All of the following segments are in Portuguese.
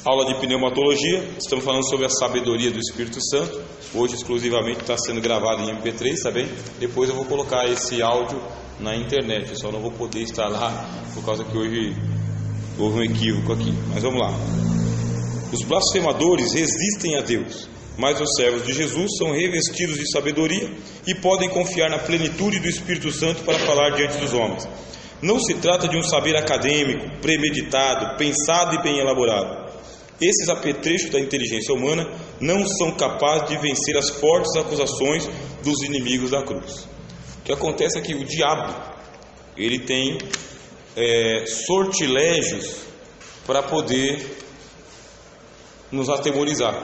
Aula de pneumatologia, estamos falando sobre a sabedoria do Espírito Santo. Hoje exclusivamente está sendo gravado em MP3, tá bem? Depois eu vou colocar esse áudio na internet, eu só não vou poder estar lá por causa que hoje houve um equívoco aqui. Mas vamos lá. Os blasfemadores resistem a Deus, mas os servos de Jesus são revestidos de sabedoria e podem confiar na plenitude do Espírito Santo para falar diante dos homens. Não se trata de um saber acadêmico, premeditado, pensado e bem elaborado. Esses apetrechos da inteligência humana não são capazes de vencer as fortes acusações dos inimigos da cruz. O que acontece é que o diabo, ele tem sortilégios para poder nos atemorizar.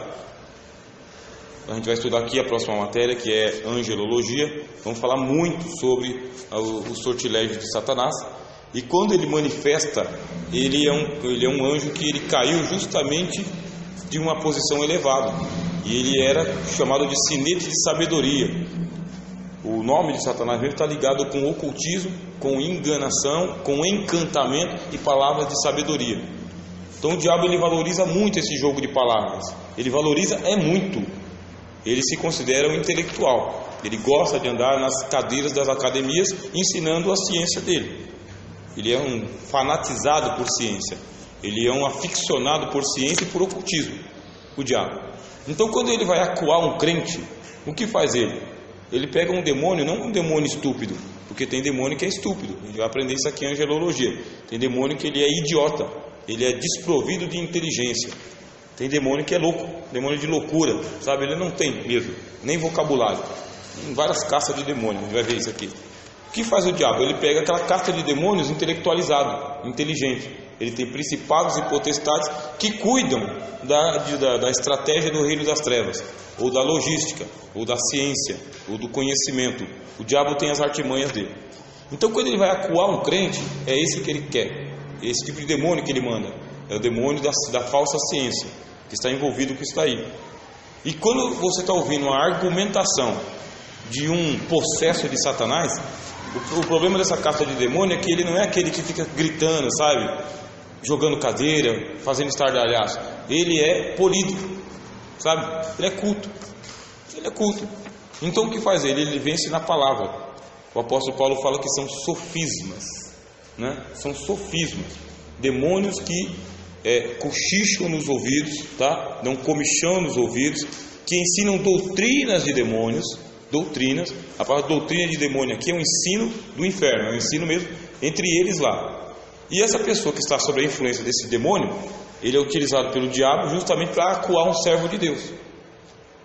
A gente vai estudar aqui a próxima matéria, que é angelologia. Vamos falar muito sobre os sortilégios de Satanás. E quando ele manifesta, ele é um anjo que ele caiu justamente de uma posição elevada. E ele era chamado de sinete de sabedoria. O nome de Satanás mesmo está ligado com ocultismo, com enganação, com encantamento e palavras de sabedoria. Então o diabo ele valoriza muito esse jogo de palavras. Ele valoriza muito. Ele se considera um intelectual. Ele gosta de andar nas cadeiras das academias ensinando a ciência dele. Ele é um fanatizado por ciência. Ele é um aficionado por ciência e por ocultismo, o diabo. Então quando ele vai acuar um crente, o que faz ele? Ele pega um demônio, não um demônio estúpido, porque tem demônio que é estúpido. A gente vai aprender isso aqui em angelologia. Tem demônio que ele é idiota, ele é desprovido de inteligência. Tem demônio que é louco, demônio de loucura, sabe? Ele não tem mesmo, nem vocabulário. Tem várias castas de demônio, a gente vai ver isso aqui. O que faz o diabo? Ele pega aquela casta de demônios intelectualizado, inteligente. Ele tem principados e potestades que cuidam da estratégia do reino das trevas, ou da logística, ou da ciência, ou do conhecimento. O diabo tem as artimanhas dele. Então quando ele vai acuar um crente, é esse que ele quer, esse tipo de demônio que ele manda. É o demônio da falsa ciência, que está envolvido com isso aí. E quando você está ouvindo uma argumentação de um possesso de Satanás, o problema dessa casta de demônio é que ele não é aquele que fica gritando, sabe? Jogando cadeira, fazendo estardalhaço. Ele é polido, sabe? Ele é culto. Ele é culto. Então o que faz ele? Ele vence na palavra. O apóstolo Paulo fala que são sofismas, né? São sofismas. Demônios que cochicham nos ouvidos, tá? Dão comichão nos ouvidos, que ensinam doutrinas de demônios. Doutrinas, a palavra doutrina de demônio aqui é um ensino do inferno, é um ensino mesmo entre eles lá. E essa pessoa que está sob a influência desse demônio, ele é utilizado pelo diabo justamente para acuar um servo de Deus.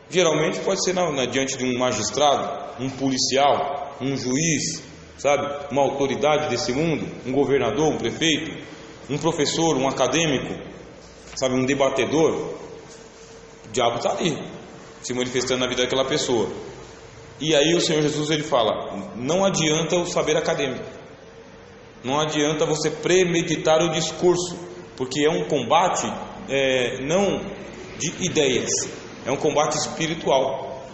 Geralmente pode ser diante de um magistrado, um policial, um juiz, sabe, uma autoridade desse mundo, um governador, um prefeito, um professor, um acadêmico, sabe, um debatedor. O diabo está ali, se manifestando na vida daquela pessoa. E aí o Senhor Jesus ele fala: não adianta o saber acadêmico, não adianta você premeditar o discurso, porque é um combate não de ideias, é um combate espiritual.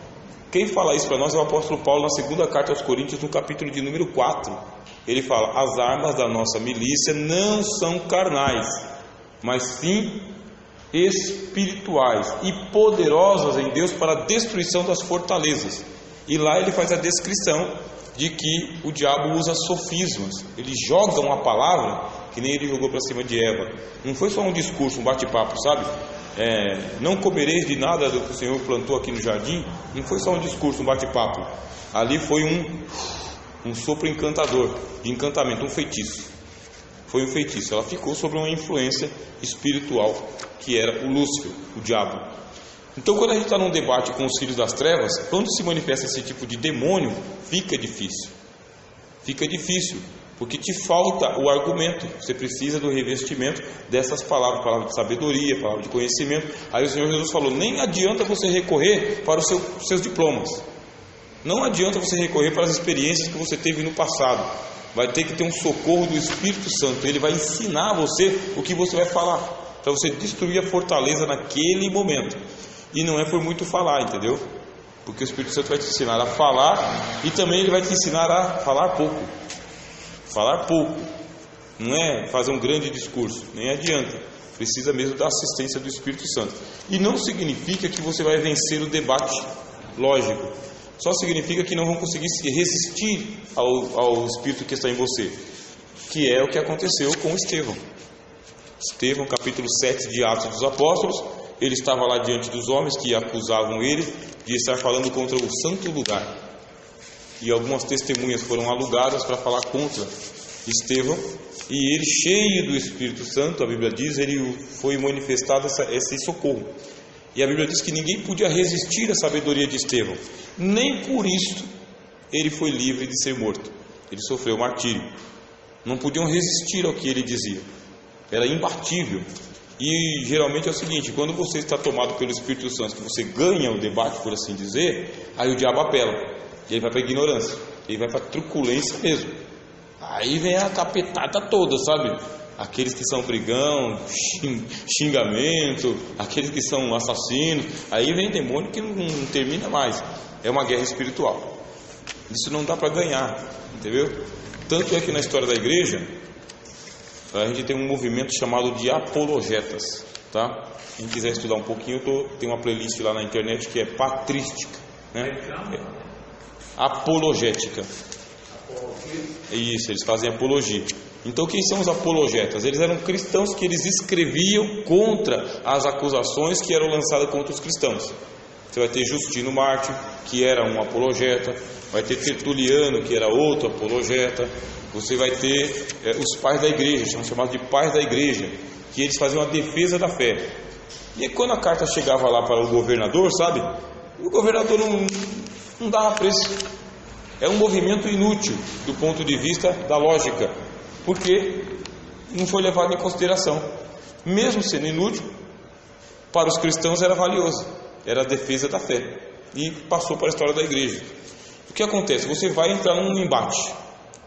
Quem fala isso para nós é o apóstolo Paulo na segunda carta aos Coríntios, no capítulo de número 4. Ele fala: as armas da nossa milícia não são carnais, mas sim espirituais e poderosas em Deus para a destruição das fortalezas. E lá ele faz a descrição de que o diabo usa sofismas. Ele joga uma palavra que nem ele jogou para cima de Eva. Não foi só um discurso, um bate-papo, sabe? Não comereis de nada do que o Senhor plantou aqui no jardim. Não foi só um discurso, um bate-papo. Ali foi um sopro encantador, de encantamento, um feitiço. Foi um feitiço. Ela ficou sob uma influência espiritual, que era o Lúcifer, o diabo. Então quando a gente está num debate com os filhos das trevas, quando se manifesta esse tipo de demônio, fica difícil, porque te falta o argumento. Você precisa do revestimento dessas palavras, palavra de sabedoria, palavra de conhecimento. Aí o Senhor Jesus falou: nem adianta você recorrer para os seus diplomas, não adianta você recorrer para as experiências que você teve no passado. Vai ter que ter um socorro do Espírito Santo. Ele vai ensinar você o que você vai falar, para você destruir a fortaleza naquele momento. E não é por muito falar, entendeu? Porque o Espírito Santo vai te ensinar a falar, e também ele vai te ensinar a falar pouco. Falar pouco. Não é fazer um grande discurso, nem adianta. Precisa mesmo da assistência do Espírito Santo. E não significa que você vai vencer o debate lógico. Só significa que não vão conseguir se resistir ao Espírito que está em você. Que é o que aconteceu com Estevão. Estevão, capítulo 7 de Atos dos Apóstolos. Ele estava lá diante dos homens que acusavam ele de estar falando contra o santo lugar. E algumas testemunhas foram alugadas para falar contra Estevão. E ele, cheio do Espírito Santo, a Bíblia diz, ele foi manifestado esse socorro. E a Bíblia diz que ninguém podia resistir à sabedoria de Estevão. Nem por isso ele foi livre de ser morto. Ele sofreu martírio. Não podiam resistir ao que ele dizia. Era imbatível. E geralmente é o seguinte: quando você está tomado pelo Espírito Santo, que você ganha o debate, por assim dizer, aí o diabo apela. E ele vai para a ignorância. Ele vai para a truculência mesmo. Aí vem a capetada toda, sabe? Aqueles que são brigão, xingamento, aqueles que são assassinos. Aí vem demônio que não termina mais. É uma guerra espiritual. Isso não dá para ganhar, entendeu? Tanto é que na história da igreja a gente tem um movimento chamado de apologetas, tá? Quem quiser estudar um pouquinho, tem uma playlist lá na internet que é patrística, né? Apologética. Isso, eles fazem apologia. Então quem são os apologetas? Eles eram cristãos que eles escreviam contra as acusações que eram lançadas contra os cristãos. Você vai ter Justino Mártir, que era um apologeta. Vai ter Tertuliano, que era outro apologeta. Você vai ter os pais da igreja, são chamados de pais da igreja, que eles faziam a defesa da fé. E aí, quando a carta chegava lá para o governador, sabe? O governador não dava preço. É um movimento inútil do ponto de vista da lógica, porque não foi levado em consideração. Mesmo sendo inútil, para os cristãos era valioso, era a defesa da fé, e passou para a história da igreja. O que acontece? Você vai entrar num embate,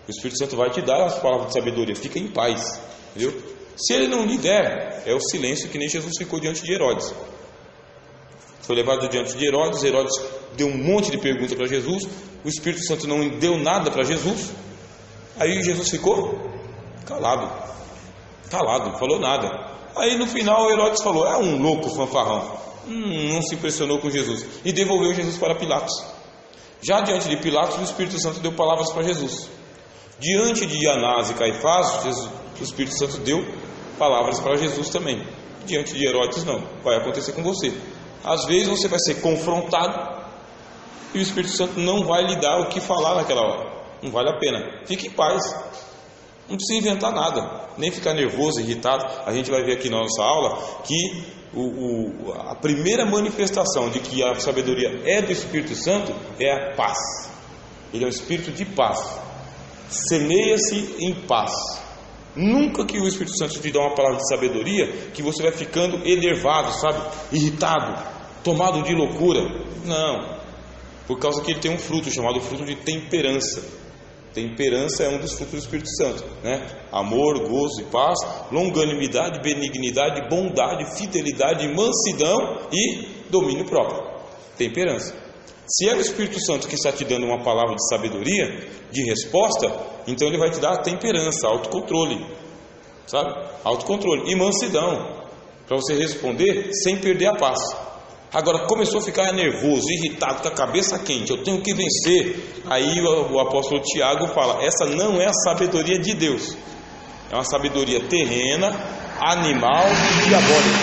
o Espírito Santo vai te dar as palavras de sabedoria, fica em paz, entendeu? Se ele não lhe der, é o silêncio, que nem Jesus ficou diante de Herodes. Foi levado diante de Herodes, Herodes deu um monte de perguntas para Jesus, o Espírito Santo não deu nada para Jesus, aí Jesus ficou calado, não falou nada. Aí no final Herodes falou: é um louco fanfarrão, não se impressionou com Jesus, e devolveu Jesus para Pilatos. Já diante de Pilatos, o Espírito Santo deu palavras para Jesus. Diante de Anás e Caifás, o Espírito Santo deu palavras para Jesus também. Diante de Herodes não. Vai acontecer com você. Às vezes você vai ser confrontado e o Espírito Santo não vai lhe dar o que falar naquela hora. Não vale a pena. Fique em paz. Não precisa inventar nada, nem ficar nervoso, irritado. A gente vai ver aqui na nossa aula que a primeira manifestação de que a sabedoria é do Espírito Santo é a paz. Ele é um espírito de paz. Semeia-se em paz. Nunca que o Espírito Santo te dá uma palavra de sabedoria que você vai ficando enervado, sabe? Irritado, tomado de loucura. Não. Por causa que ele tem um fruto chamado fruto de temperança. Temperança é um dos frutos do Espírito Santo, né? Amor, gozo e paz, longanimidade, benignidade, bondade, fidelidade, mansidão e domínio próprio. Temperança. Se é o Espírito Santo que está te dando uma palavra de sabedoria, de resposta, então ele vai te dar temperança, autocontrole, sabe? Autocontrole e mansidão, para você responder sem perder a paz. Agora começou a ficar nervoso, irritado, com a cabeça quente, eu tenho que vencer. Aí o apóstolo Tiago fala: essa não é a sabedoria de Deus, é uma sabedoria terrena, animal e diabólica.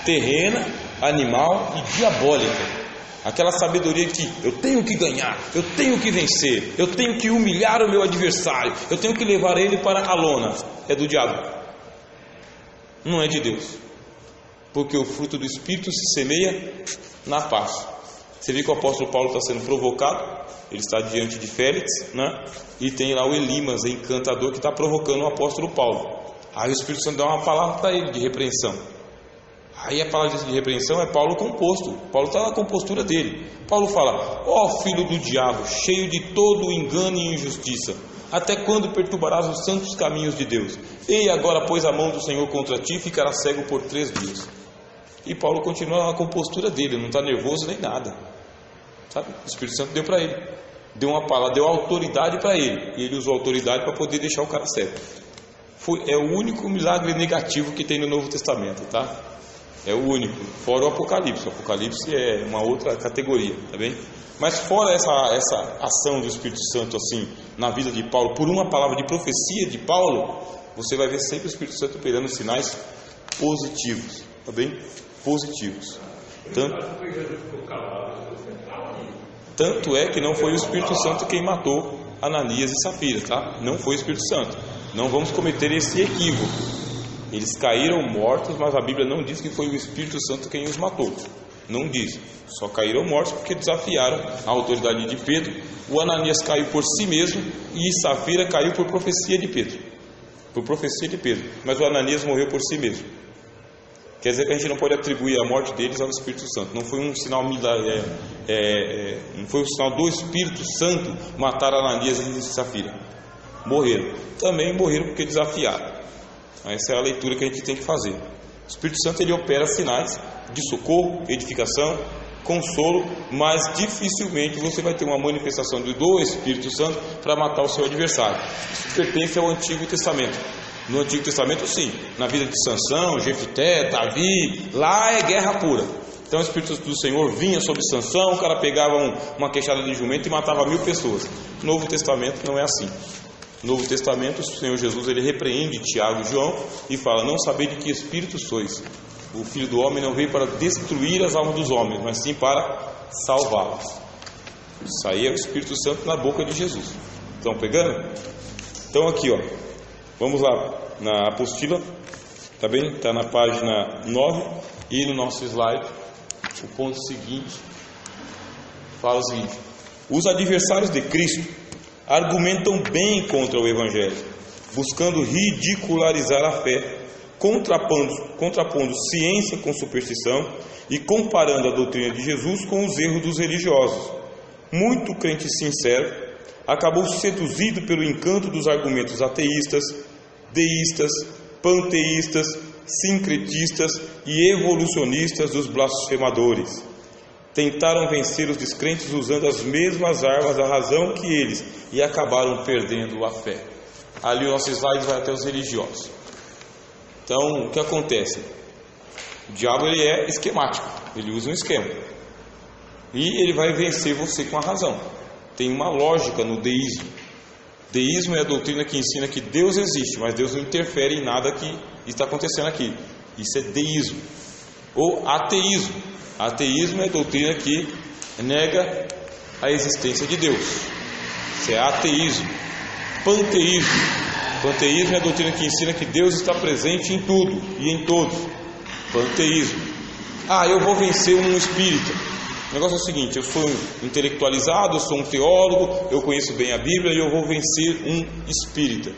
Terrena, animal e diabólica. Aquela sabedoria que eu tenho que ganhar, eu tenho que vencer, eu tenho que humilhar o meu adversário, eu tenho que levar ele para a lona, é do diabo, não é de Deus. Porque o fruto do Espírito se semeia na paz. Você vê que o apóstolo Paulo está sendo provocado, ele está diante de Félix, né? E tem lá o Elimas, encantador, que está provocando o apóstolo Paulo. Aí o Espírito Santo dá uma palavra para ele de repreensão. Aí a palavra de repreensão é Paulo composto. Paulo está na compostura dele. Paulo fala: ó filho do diabo, cheio de todo engano e injustiça, até quando perturbarás os santos caminhos de Deus? Ei, agora pôs a mão do Senhor contra ti e ficarás cego por 3 dias. E Paulo continua na compostura dele, não está nervoso nem nada, sabe? O Espírito Santo deu para ele, deu uma palavra, deu autoridade para ele, e ele usou a autoridade para poder deixar o cara cego. É o único milagre negativo que tem no Novo Testamento, tá? É o único, fora o Apocalipse. O Apocalipse é uma outra categoria, tá bem? Mas fora essa ação do Espírito Santo assim na vida de Paulo, por uma palavra de profecia de Paulo, você vai ver sempre o Espírito Santo operando sinais positivos, tá bem? Positivos. Tanto é que não foi o Espírito Santo quem matou Ananias e Safira, tá? Não foi o Espírito Santo. Não vamos cometer esse equívoco. Eles caíram mortos, mas a Bíblia não diz que foi o Espírito Santo quem os matou. Não diz. Só caíram mortos porque desafiaram a autoridade de Pedro. O Ananias caiu por si mesmo e Safira caiu por profecia de Pedro. Por profecia de Pedro. Mas o Ananias morreu por si mesmo. Quer dizer que a gente não pode atribuir a morte deles ao Espírito Santo. Não foi um sinal não foi um sinal do Espírito Santo matar Ananias e Safira. Morreram. Também morreram porque desafiaram. Essa é a leitura que a gente tem que fazer. O Espírito Santo ele opera sinais de socorro, edificação, consolo, mas dificilmente você vai ter uma manifestação do Espírito Santo para matar o seu adversário. Isso pertence ao Antigo Testamento. No Antigo Testamento, sim, na vida de Sansão, Jefté, Davi, lá é guerra pura. Então o Espírito do Senhor vinha sobre Sansão, o cara pegava uma queixada de jumento e matava 1000 pessoas. No Novo Testamento não é assim. No Novo Testamento, o Senhor Jesus ele repreende Tiago e João e fala: não sabei de que espírito sois. O Filho do Homem não veio para destruir as almas dos homens, mas sim para salvá-las. Isso aí é o Espírito Santo na boca de Jesus. Estão pegando? Então aqui, ó, vamos lá na apostila, tá bem? Está na página 9 e no nosso slide o ponto seguinte fala o seguinte: os adversários de Cristo argumentam bem contra o Evangelho, buscando ridicularizar a fé, contrapondo ciência com superstição e comparando a doutrina de Jesus com os erros dos religiosos. Muito crente sincero acabou seduzido pelo encanto dos argumentos ateístas, deístas, panteístas, sincretistas e evolucionistas dos blasfemadores. Tentaram vencer os descrentes usando as mesmas armas da razão que eles e acabaram perdendo a fé. Ali o nosso slide vai até os religiosos. Então, o que acontece? O diabo ele é esquemático, ele usa um esquema e ele vai vencer você com a razão. Tem uma lógica no deísmo. Deísmo é a doutrina que ensina que Deus existe, mas Deus não interfere em nada que está acontecendo aqui. Isso é deísmo. Ou ateísmo. Ateísmo é a doutrina que nega a existência de Deus. Isso é ateísmo. Panteísmo. Panteísmo é a doutrina que ensina que Deus está presente em tudo e em todos. Panteísmo. Eu vou vencer um espírita. O negócio é o seguinte: eu sou intelectualizado, eu sou um teólogo, eu conheço bem a Bíblia e eu vou vencer um espírita.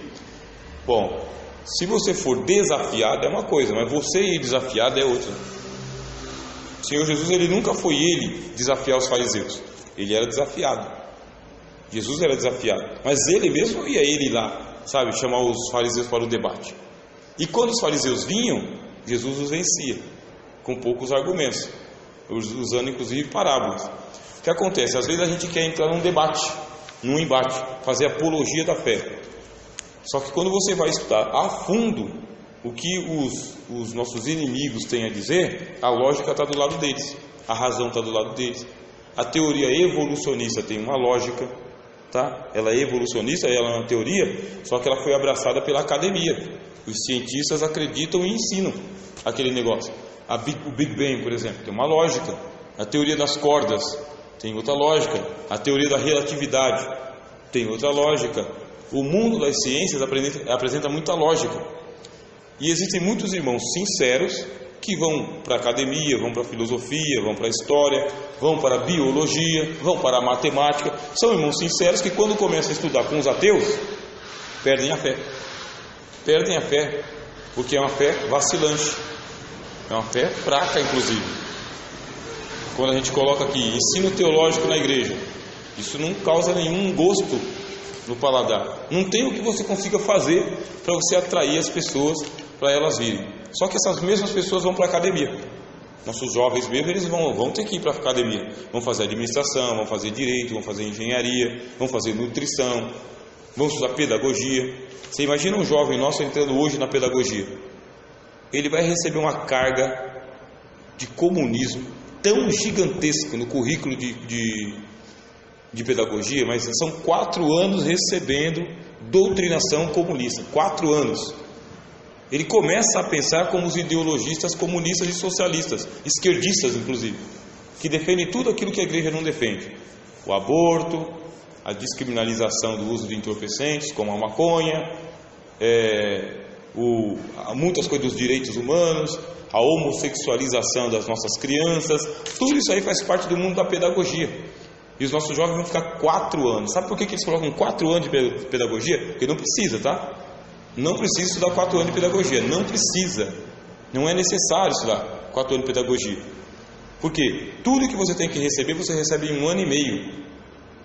Bom, se você for desafiado é uma coisa, mas você ir desafiado é outra. O Senhor Jesus ele nunca foi ele desafiar os fariseus, ele era desafiado. Jesus era desafiado, mas ele mesmo ia ele lá, sabe, chamar os fariseus para o debate. E quando os fariseus vinham, Jesus os vencia com poucos argumentos, usando inclusive parábolas. O que acontece? Às vezes a gente quer entrar num debate, num embate, fazer apologia da fé. Só que quando você vai estudar a fundo o que os nossos inimigos têm a dizer, a lógica está do lado deles, a razão está do lado deles. A teoria evolucionista tem uma lógica, tá? Ela é evolucionista, ela é uma teoria, só que ela foi abraçada pela academia. Os cientistas acreditam e ensinam aquele negócio. O Big Bang, por exemplo, tem uma lógica. A teoria das cordas tem outra lógica. A teoria da relatividade tem outra lógica. O mundo das ciências apresenta muita lógica. E existem muitos irmãos sinceros que vão para a academia, vão para a filosofia, vão para a história, vão para a biologia, vão para a matemática. São irmãos sinceros que quando começam a estudar com os ateus, perdem a fé. Perdem a fé, porque é uma fé vacilante. É uma fé fraca, inclusive. Quando a gente coloca aqui ensino teológico na igreja, isso não causa nenhum gosto no paladar. Não tem o que você consiga fazer para você atrair as pessoas para elas virem. Só que essas mesmas pessoas vão para a academia. Nossos jovens mesmo, eles vão ter que ir para a academia. Vão fazer administração, vão fazer direito, vão fazer engenharia, vão fazer nutrição. Vamos estudar pedagogia. Você imagina um jovem nosso entrando hoje na pedagogia. Ele vai receber uma carga de comunismo tão gigantesca no currículo de pedagogia, mas são 4 anos recebendo doutrinação comunista. 4 anos. Ele começa a pensar como os ideologistas comunistas e socialistas, esquerdistas inclusive, que defendem tudo aquilo que a igreja não defende: o aborto, a descriminalização do uso de entorpecentes como a maconha, muitas coisas dos direitos humanos, a homossexualização das nossas crianças. Tudo isso aí faz parte do mundo da pedagogia. E os nossos jovens vão ficar 4 anos. Sabe por que eles colocam 4 anos de pedagogia? Porque não precisa, tá? Não precisa estudar 4 anos de pedagogia. Não precisa. Não é necessário estudar 4 anos de pedagogia. Porque tudo que você tem que receber, você recebe em 1 ano e meio.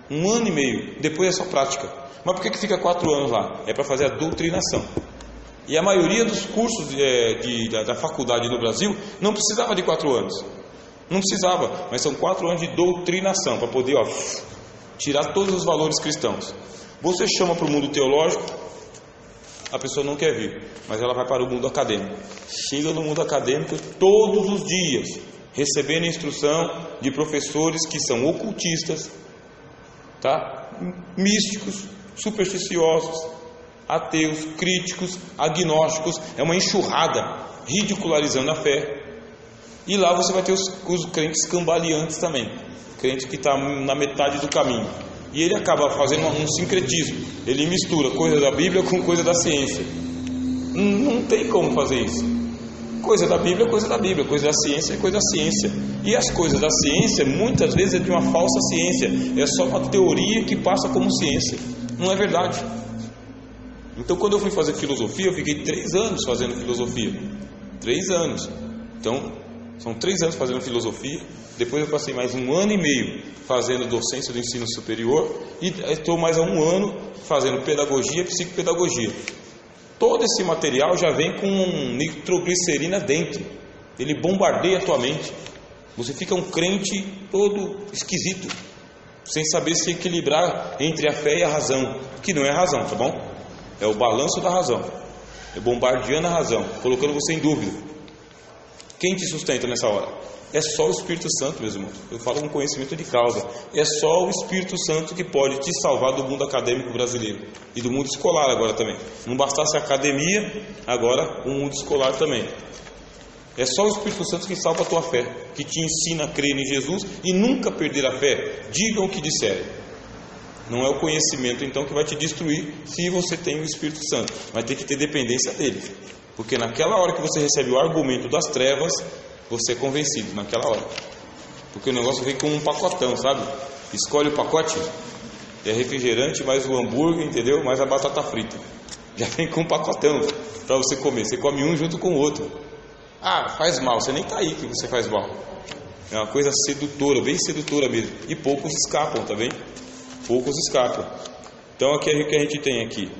1 ano e meio. Depois é só prática. Mas por que fica 4 anos lá? É para fazer a doutrinação. E a maioria dos cursos da faculdade no Brasil não precisava de 4 anos. Não precisava, mas são 4 anos de doutrinação para poder tirar todos os valores cristãos. Você chama para o mundo teológico, a pessoa não quer vir, mas ela vai para o mundo acadêmico. Chega no mundo acadêmico todos os dias, recebendo instrução de professores que são ocultistas, tá? Místicos, supersticiosos, ateus, críticos, agnósticos. É uma enxurrada, ridicularizando a fé. E lá você vai ter os crentes cambaleantes também, crente que está na metade do caminho. E ele acaba fazendo um sincretismo. Ele mistura coisa da Bíblia com coisa da ciência. Não tem como fazer isso. Coisa da Bíblia é coisa da Bíblia, coisa da ciência é coisa da ciência. E as coisas da ciência muitas vezes é de uma falsa ciência. É só uma teoria que passa como ciência. Não é verdade. Então quando eu fui fazer filosofia, eu fiquei 3 anos fazendo filosofia. 3 anos. Então são 3 anos fazendo filosofia. Depois eu passei mais 1 ano e meio fazendo docência do ensino superior. E estou mais há 1 ano fazendo pedagogia e psicopedagogia. Todo esse material já vem com nitroglicerina dentro. Ele bombardeia a tua mente. Você fica um crente todo esquisito, sem saber se equilibrar entre a fé e a razão. Que não é a razão, tá bom? É o balanço da razão. É bombardeando a razão, colocando você em dúvida. Quem te sustenta nessa hora? É só o Espírito Santo, meus irmãos. Eu falo com conhecimento de causa. É só o Espírito Santo que pode te salvar do mundo acadêmico brasileiro e do mundo escolar agora também. Não bastasse a academia, agora o mundo escolar também. É só o Espírito Santo que salva a tua fé, que te ensina a crer em Jesus e nunca perder a fé. Digam o que disserem. Não é o conhecimento então que vai te destruir se você tem o Espírito Santo. Vai ter que ter dependência dele. Porque naquela hora que você recebe o argumento das trevas, você é convencido, naquela hora. Porque o negócio vem com um pacotão, sabe? Escolhe o pacote, é refrigerante, mais o hambúrguer, entendeu? Mais a batata frita. Já vem com um pacotão para você comer. Você come um junto com o outro. Ah, faz mal, você nem está aí que você faz mal. É uma coisa sedutora, bem sedutora mesmo. E poucos escapam, tá bem? Poucos escapam. Então aqui é o que a gente tem aqui.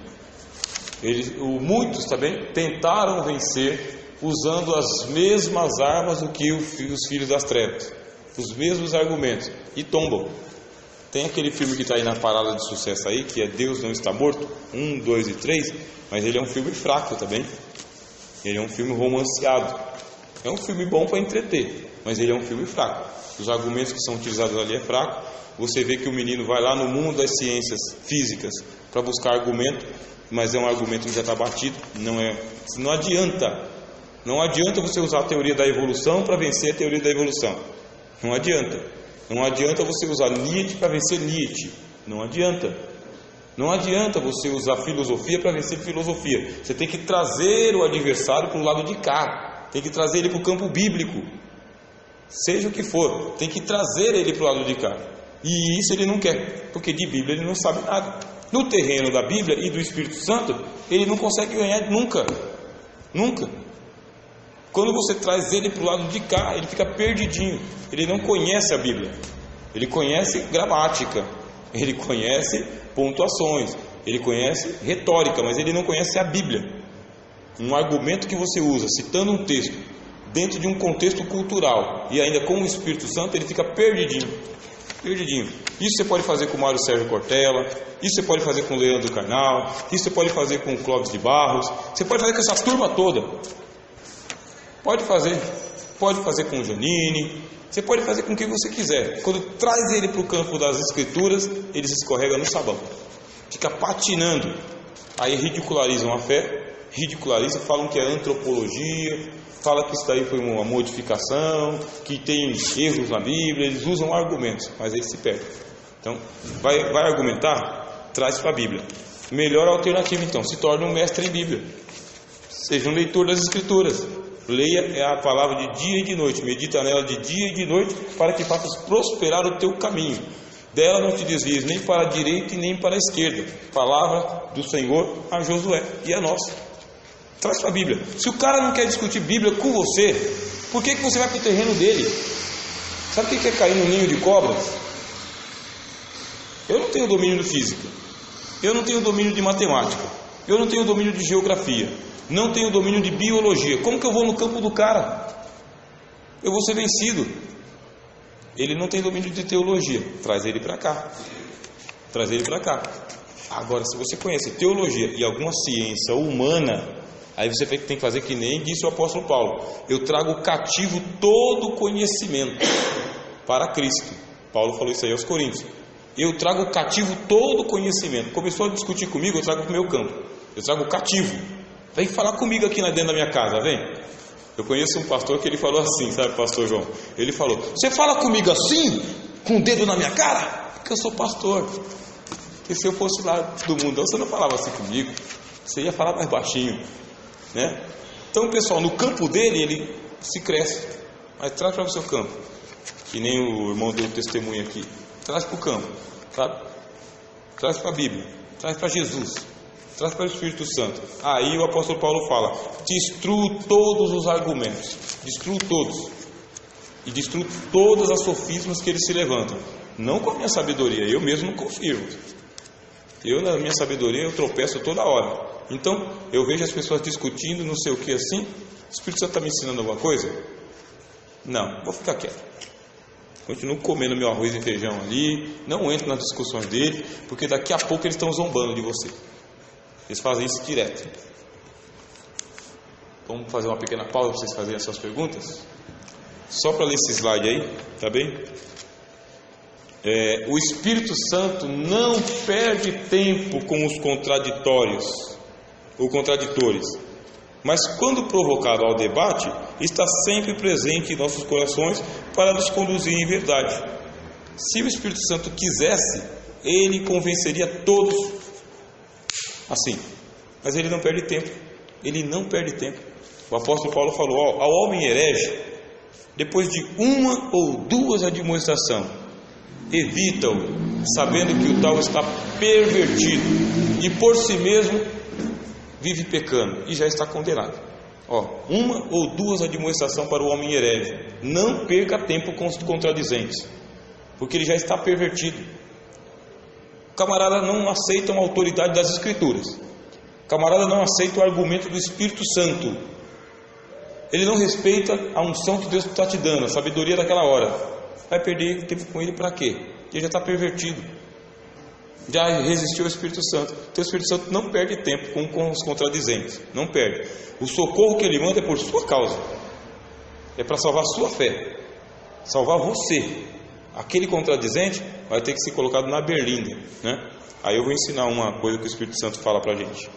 Muitos também tentaram vencer usando as mesmas armas do que os filhos das trevas, os mesmos argumentos, e tombam. Tem aquele filme que está aí na parada de sucesso aí, que é Deus Não Está Morto, 1, 2 e 3, mas ele é um filme fraco também. Ele é um filme romanceado. É um filme bom para entreter, mas ele é um filme fraco. Os argumentos que são utilizados ali é fraco. Você vê que o menino vai lá no mundo das ciências físicas para buscar argumento, mas é um argumento que já está batido. Não adianta. Não adianta você usar a teoria da evolução para vencer a teoria da evolução. Não adianta. Não adianta você usar Nietzsche para vencer Nietzsche. Não adianta. Não adianta você usar filosofia para vencer filosofia. Você tem que trazer o adversário para o lado de cá. Tem que trazer ele para o campo bíblico. Seja o que for, tem que trazer ele para o lado de cá. E isso ele não quer, porque de Bíblia ele não sabe nada. No terreno da Bíblia e do Espírito Santo, ele não consegue ganhar nunca. Nunca. Quando você traz ele para o lado de cá, ele fica perdidinho. Ele não conhece a Bíblia. Ele conhece gramática. Ele conhece pontuações. Ele conhece retórica, mas ele não conhece a Bíblia. Um argumento que você usa, citando um texto, dentro de um contexto cultural, e ainda com o Espírito Santo, ele fica perdidinho. Perdidinho. Isso você pode fazer com o Mário Sérgio Cortella, isso você pode fazer com o Leandro Carnal, isso você pode fazer com o Clóvis de Barros, você pode fazer com essa turma toda. Pode fazer com o Janine, você pode fazer com quem você quiser. Quando traz ele para o campo das escrituras, ele se escorrega no sabão, fica patinando. Aí ridicularizam a fé, falam que é antropologia, fala que isso daí foi uma modificação, que tem erros na Bíblia, eles usam argumentos, mas eles se perdem. Então, vai argumentar? Traz para a Bíblia. Melhor alternativa então, se torne um mestre em Bíblia. Seja um leitor das Escrituras. Leia a palavra de dia e de noite, medita nela de dia e de noite, para que faças prosperar o teu caminho. Dela não te desvies nem para a direita e nem para a esquerda. Palavra do Senhor a Josué e a nós. Traz para a Bíblia. Se o cara não quer discutir Bíblia com você, por que você vai para o terreno dele? Sabe o que é cair no ninho de cobras? Eu não tenho domínio de física, eu não tenho domínio de matemática, eu não tenho domínio de geografia, não tenho domínio de biologia. Como que eu vou no campo do cara? Eu vou ser vencido. Ele não tem domínio de teologia, traz ele para cá. Agora, se você conhece teologia e alguma ciência humana, aí você tem que fazer que nem disse o apóstolo Paulo: eu trago cativo todo conhecimento para Cristo. Paulo falou isso aí aos Coríntios. Eu trago cativo todo conhecimento. Começou a discutir comigo, eu trago para o meu campo. Eu trago cativo. Vem falar comigo aqui dentro da minha casa, vem. Eu conheço um pastor que ele falou assim, sabe, pastor João? Ele falou: você fala comigo assim, com o dedo na minha cara? Porque eu sou pastor. Porque se eu fosse lá do mundão, você não falava assim comigo. Você ia falar mais baixinho, né? Então, pessoal, no campo dele, ele se cresce. Mas traz para o seu campo. Que nem o irmão deu testemunho aqui. Traz para o campo, sabe? Traz para a Bíblia. Traz para Jesus. Traz para o Espírito Santo. Aí o apóstolo Paulo fala: destruo todos os argumentos, destruo todos, e destruo todas as sofismas que eles se levantam. Não com a minha sabedoria, eu mesmo não confirmo. Eu, na minha sabedoria, eu tropeço toda hora. Então, eu vejo as pessoas discutindo, não sei o que assim. O Espírito Santo está me ensinando alguma coisa? Não, vou ficar quieto. Continuo comendo meu arroz e feijão ali, não entro nas discussões dele, porque daqui a pouco eles estão zombando de você. Eles fazem isso direto. Vamos fazer uma pequena pausa para vocês fazerem as suas perguntas? Só para ler esse slide aí, tá bem? O Espírito Santo não perde tempo com os contraditórios ou contraditores, mas quando provocado ao debate, está sempre presente em nossos corações para nos conduzir em verdade. Se o Espírito Santo quisesse, ele convenceria todos assim, mas ele não perde tempo. O apóstolo Paulo falou: ao homem herege, depois de uma ou duas admoestações, evita-o, sabendo que o tal está pervertido e por si mesmo vive pecando e já está condenado. Uma ou duas admoestações para o homem herege. Não perca tempo com os contradizentes, porque ele já está pervertido. O camarada não aceita a autoridade das Escrituras. O camarada não aceita o argumento do Espírito Santo. Ele não respeita a unção que Deus está te dando, a sabedoria daquela hora. Vai perder tempo com ele para quê? Porque ele já está pervertido. Já resistiu ao Espírito Santo. Então o Espírito Santo não perde tempo com os contradizentes. Não perde. O socorro que ele manda é por sua causa. É para salvar a sua fé. Salvar você. Aquele contradizente vai ter que ser colocado na berlinda, né? Aí eu vou ensinar uma coisa que o Espírito Santo fala para a gente.